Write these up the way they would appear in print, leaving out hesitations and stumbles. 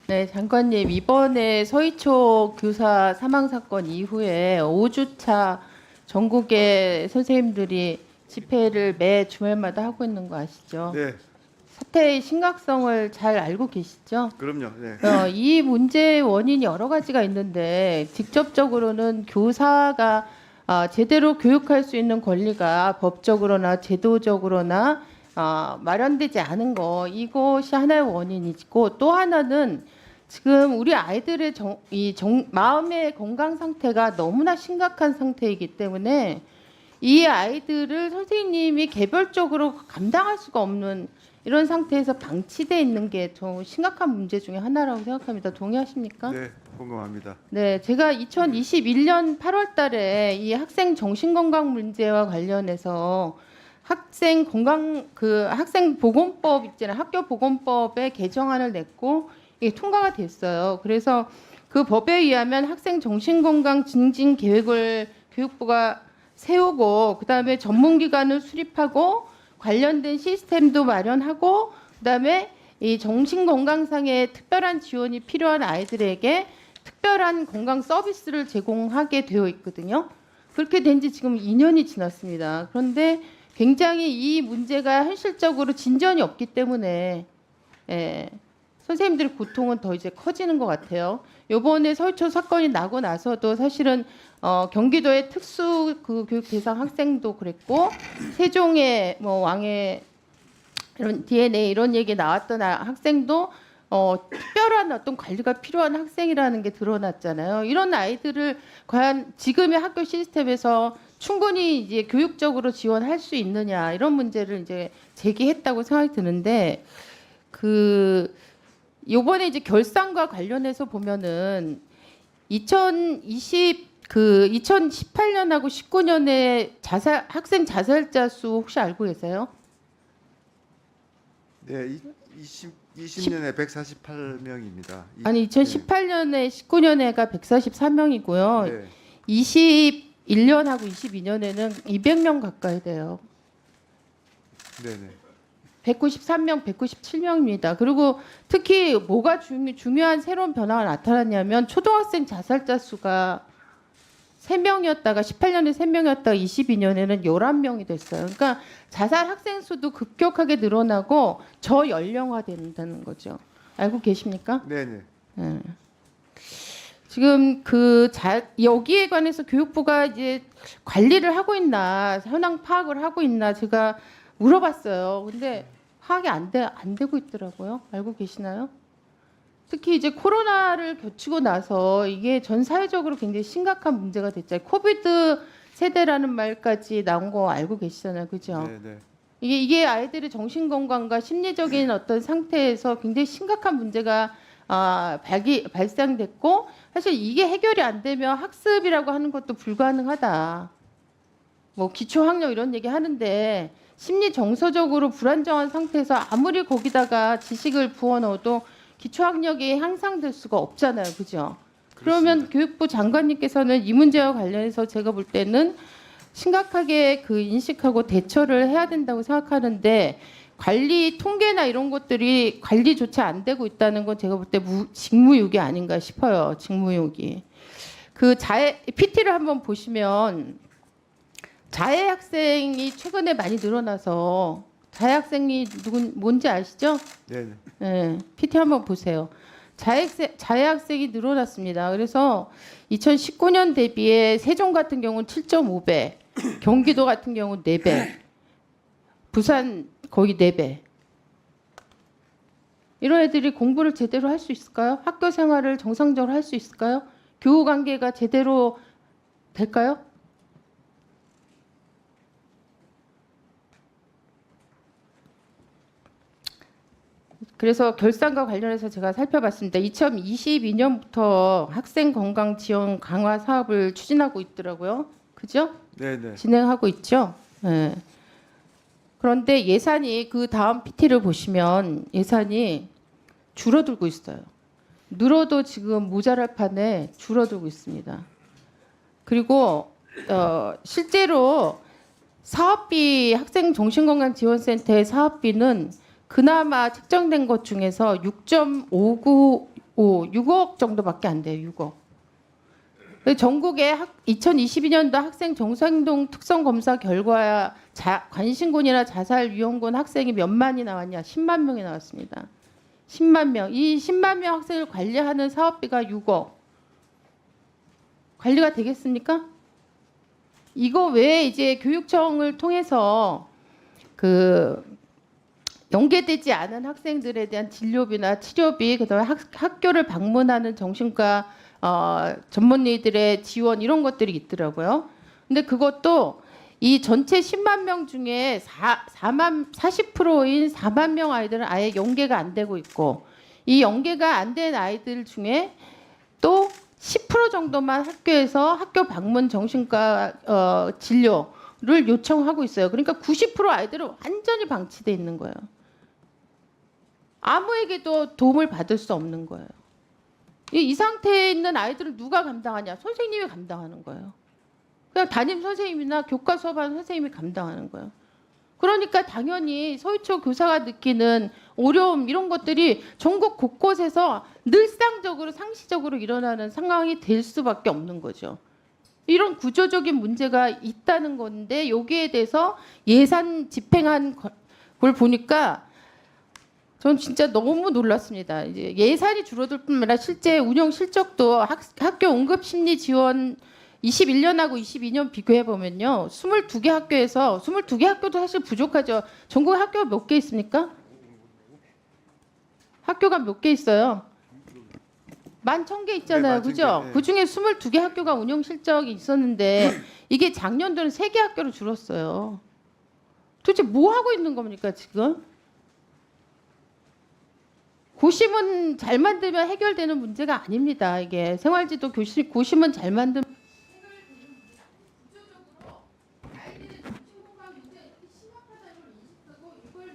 네, 장관님 이번에 서희초 교사 사망 사건 이후에 5주차 전국의 선생님들이 집회를 매 주말마다 하고 있는 거 아시죠? 네, 사태의 심각성을 잘 알고 계시죠? 그럼요. 네. 이 문제의 원인이 여러 가지가 있는데 직접적으로는 교사가 제대로 교육할 수 있는 권리가 법적으로나 제도적으로나 마련되지 않은 거, 이것이 하나의 원인이고, 또 하나는 지금 우리 아이들의 마음의 건강 상태가 너무나 심각한 상태이기 때문에 이 아이들을 선생님이 개별적으로 감당할 수가 없는 이런 상태에서 방치돼 있는 게 좀 심각한 문제 중에 하나라고 생각합니다. 동의하십니까? 네, 공감합니다. 네, 제가 2021년 8월 달에 이 학생 정신건강 문제와 관련해서 학생 보건법 있잖아요. 학교 보건법의 개정안을 냈고 이게 통과가 됐어요. 그래서 그 법에 의하면 학생 정신건강 증진 계획을 교육부가 세우고, 그다음에 전문기관을 수립하고 관련된 시스템도 마련하고, 그다음에 이 정신건강상의 특별한 지원이 필요한 아이들에게 특별한 건강 서비스를 제공하게 되어 있거든요. 그렇게 된 지 지금 2년이 지났습니다. 그런데 굉장히 이 문제가 현실적으로 진전이 없기 때문에 선생님들의 고통은 더 이제 커지는 것 같아요. 이번에 서희초 사건이 나고 나서도 사실은 경기도의 특수 그 교육 대상 학생도 그랬고, 세종의 뭐 왕의 이런 DNA 이런 얘기 나왔던 학생도 특별한 어떤 관리가 필요한 학생이라는 게 드러났잖아요. 이런 아이들을 과연 지금의 학교 시스템에서 충분히 이제 교육적으로 지원할 수 있느냐, 이런 문제를 이제 제기했다고 생각이 드는데, 요번에 이제 결산과 관련해서 보면은 2018년하고 19년에 학생 자살자 수 혹시 알고 계세요? 네, 20년에 148명입니다. 아니, 2018년에 19년에가 144명이고요. 네. 21년하고 22년에는 200명 가까이 돼요. 네, 네. 193명, 197명입니다. 그리고 특히 뭐가 중요한 새로운 변화가 나타났냐면, 초등학생 자살자 수가 3명이었다가 18년에 3명이었다가 22년에는 11명이 됐어요. 그러니까 자살 학생 수도 급격하게 늘어나고 저연령화된다는 거죠. 알고 계십니까? 네, 네. 네. 지금 여기에 관해서 교육부가 이제 관리를 하고 있나, 현황 파악을 하고 있나 제가 물어봤어요. 근데 파악이 안 되고 있더라고요. 알고 계시나요? 특히 이제 코로나를 겪고 나서 이게 전 사회적으로 굉장히 심각한 문제가 됐잖아요. 코비드 세대라는 말까지 나온 거 알고 계시잖아요. 그죠? 네, 네. 이게 아이들의 정신건강과 심리적인 어떤 상태에서 굉장히 심각한 문제가 발생됐고, 사실 이게 해결이 안 되면 학습이라고 하는 것도 불가능하다. 뭐 기초학력 이런 얘기 하는데, 심리 정서적으로 불안정한 상태에서 아무리 거기다가 지식을 부어넣어도 기초학력이 향상될 수가 없잖아요. 그죠? 그러면 그렇습니다. 교육부 장관님께서는 이 문제와 관련해서 제가 볼 때는 심각하게 인식하고 대처를 해야 된다고 생각하는데, 관리 통계나 이런 것들이 관리조차 안 되고 있다는 건 제가 볼 때 직무유기 아닌가 싶어요. 직무유기. PT를 한번 보시면 자해 학생이 최근에 많이 늘어나서, 자해 학생이 뭔지 아시죠? 네, 네. 네, PT 한번 보세요. 자해 학생이 늘어났습니다. 그래서 2019년 대비해 세종 같은 경우는 7.5배, 경기도 같은 경우는 4배, 부산 거의 4배. 이런 애들이 공부를 제대로 할 수 있을까요? 학교 생활을 정상적으로 할 수 있을까요? 교우 관계가 제대로 될까요? 그래서 결산과 관련해서 제가 살펴봤습니다. 2022년부터 학생 건강 지원 강화 사업을 추진하고 있더라고요. 그죠? 네, 네. 진행하고 있죠. 네. 그런데 예산이 그 다음 PT를 보시면 예산이 줄어들고 있어요. 늘어도 지금 모자랄 판에 줄어들고 있습니다. 그리고 실제로 사업비, 학생 정신건강지원센터의 사업비는 그나마 책정된 것 중에서 6.595 6억 정도밖에 안 돼요. 6억. 전국의 2022년도 학생 정서행동 특성검사 결과 관신곤이나 자살위험군 학생이 몇 만이 나왔냐? 10만 명이 나왔습니다. 10만 명. 이 10만 명 학생을 관리하는 사업비가 6억. 관리가 되겠습니까? 이거 외에 이제 교육청을 통해서 그 연계되지 않은 학생들에 대한 진료비나 치료비, 그다음에 학교를 방문하는 정신과 전문의들의 지원 이런 것들이 있더라고요. 근데 그것도 이 전체 10만 명 중에 40%인 4만 명 아이들은 아예 연계가 안 되고 있고, 이 연계가 안 된 아이들 중에 또 10% 정도만 학교에서 학교 방문 정신과 진료를 요청하고 있어요. 그러니까 90% 아이들은 완전히 방치돼 있는 거예요. 아무에게도 도움을 받을 수 없는 거예요. 이 상태에 있는 아이들은 누가 감당하냐? 선생님이 감당하는 거예요. 그냥 담임 선생님이나 교과 수업하는 선생님이 감당하는 거예요. 그러니까 당연히 서울초 교사가 느끼는 어려움 이런 것들이 전국 곳곳에서 늘상적으로 상시적으로 일어나는 상황이 될 수밖에 없는 거죠. 이런 구조적인 문제가 있다는 건데 여기에 대해서 예산 집행한 걸 보니까 전 진짜 너무 놀랐습니다. 이제 예산이 줄어들 뿐만 아니라 실제 운영 실적도 학교 응급 심리 지원 21년하고 22년 비교해 보면요. 22개 학교에서 22개 학교도 사실 부족하죠. 전국 학교가 몇 개 있습니까? 학교가 몇 개 있어요? 11,000개 있잖아요. 네, 그죠? 네. 그중에 22개 학교가 운영 실적이 있었는데 이게 작년도는 3개 학교로 줄었어요. 도대체 뭐 하고 있는 겁니까, 지금? 고심은 잘 만들면 해결되는 문제가 아닙니다. 이게 생활지도 고심은 잘 만들면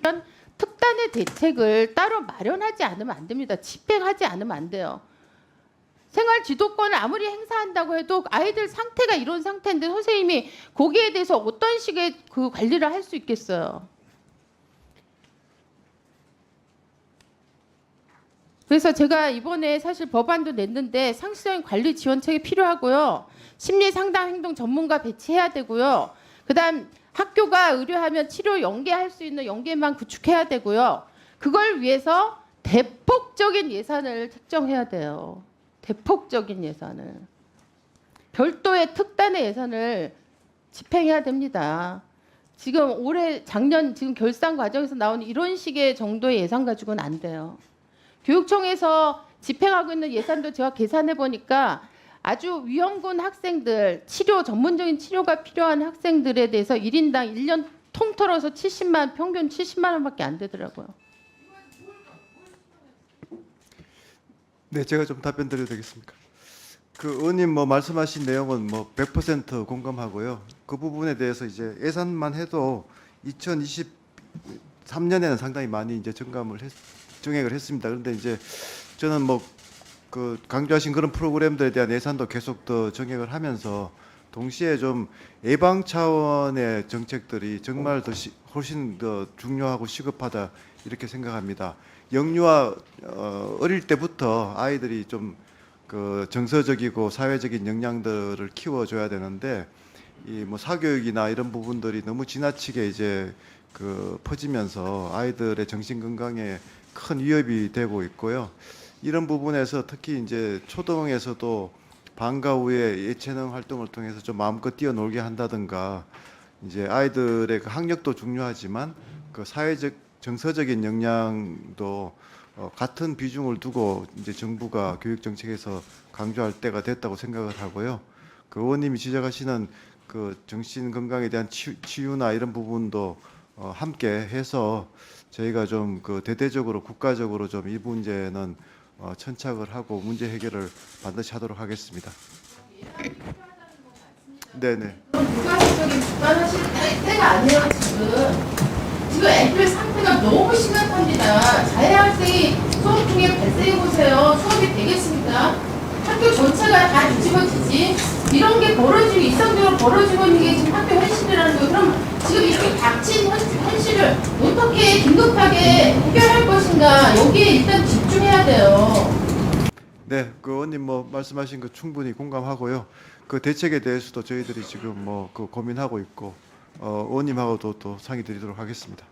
이런 특단의 대책을 따로 마련하지 않으면 안 됩니다. 집행하지 않으면 안 돼요. 생활지도권을 아무리 행사한다고 해도 아이들 상태가 이런 상태인데 선생님이 거기에 대해서 어떤 식의 그 관리를 할 수 있겠어요. 그래서 제가 이번에 사실 법안도 냈는데 상시적인 관리 지원책이 필요하고요. 심리 상담 행동 전문가 배치해야 되고요. 그다음 학교가 의뢰하면 치료 연계할 수 있는 연계만 구축해야 되고요. 그걸 위해서 대폭적인 예산을 책정해야 돼요. 대폭적인 예산을. 별도의 특단의 예산을 집행해야 됩니다. 지금 작년 지금 결산 과정에서 나온 이런 식의 정도의 예산 가지고는 안 돼요. 교육청에서 집행하고 있는 예산도 제가 계산해 보니까 아주 위험군 학생들, 전문적인 치료가 필요한 학생들에 대해서 1인당 1년 통틀어서 70만, 평균 70만 원밖에 안 되더라고요. 네, 제가 좀 답변 드려도 되겠습니까? 그 의원님 뭐 말씀하신 내용은 뭐 100% 공감하고요. 그 부분에 대해서 이제 예산만 해도 2023년에는 상당히 많이 이제 증액을 했습니다. 그런데 이제 저는 뭐 그 강조하신 그런 프로그램들에 대한 예산도 계속 더 증액을 하면서 동시에 좀 예방 차원의 정책들이 정말 훨씬 더 중요하고 시급하다 이렇게 생각합니다. 영유아 어릴 때부터 아이들이 좀 그 정서적이고 사회적인 역량들을 키워줘야 되는데 이 뭐 사교육이나 이런 부분들이 너무 지나치게 이제 그 퍼지면서 아이들의 정신 건강에 큰 위협이 되고 있고요. 이런 부분에서 특히 이제 초등에서도 방과 후에 예체능 활동을 통해서 좀 마음껏 뛰어놀게 한다든가 이제 아이들의 그 학력도 중요하지만 그 사회적 정서적인 역량도 같은 비중을 두고 이제 정부가 교육 정책에서 강조할 때가 됐다고 생각을 하고요. 그 의원님이 지적하시는 그 정신 건강에 대한 치유나 이런 부분도 함께 해서 저희가 좀 그 대대적으로 국가적으로 좀 이 문제는 천착을 하고 문제 해결을 반드시 하도록 하겠습니다. 네네. 국가적인 주관하실 때가 아니에요 지금. 지금 애들 상태가 너무 심각합니다. 자해 학생이 수업 중에 발생해 보세요. 수업이 되겠습니까? 학교 전체가 다 뒤집어지지. 이런 게 벌어지고 일상적으로 벌어지고 있는 게 지금 학교 현실이라는 거예요. 그럼 지금 이렇게 닥친 현실을 어떻게 긴급하게 해결할 것인가 여기에 일단 집중해야 돼요. 네, 그 의원님 뭐 말씀하신 거 충분히 공감하고요. 그 대책에 대해서도 저희들이 지금 뭐 그 고민하고 있고 의원님하고도 또 상의 드리도록 하겠습니다.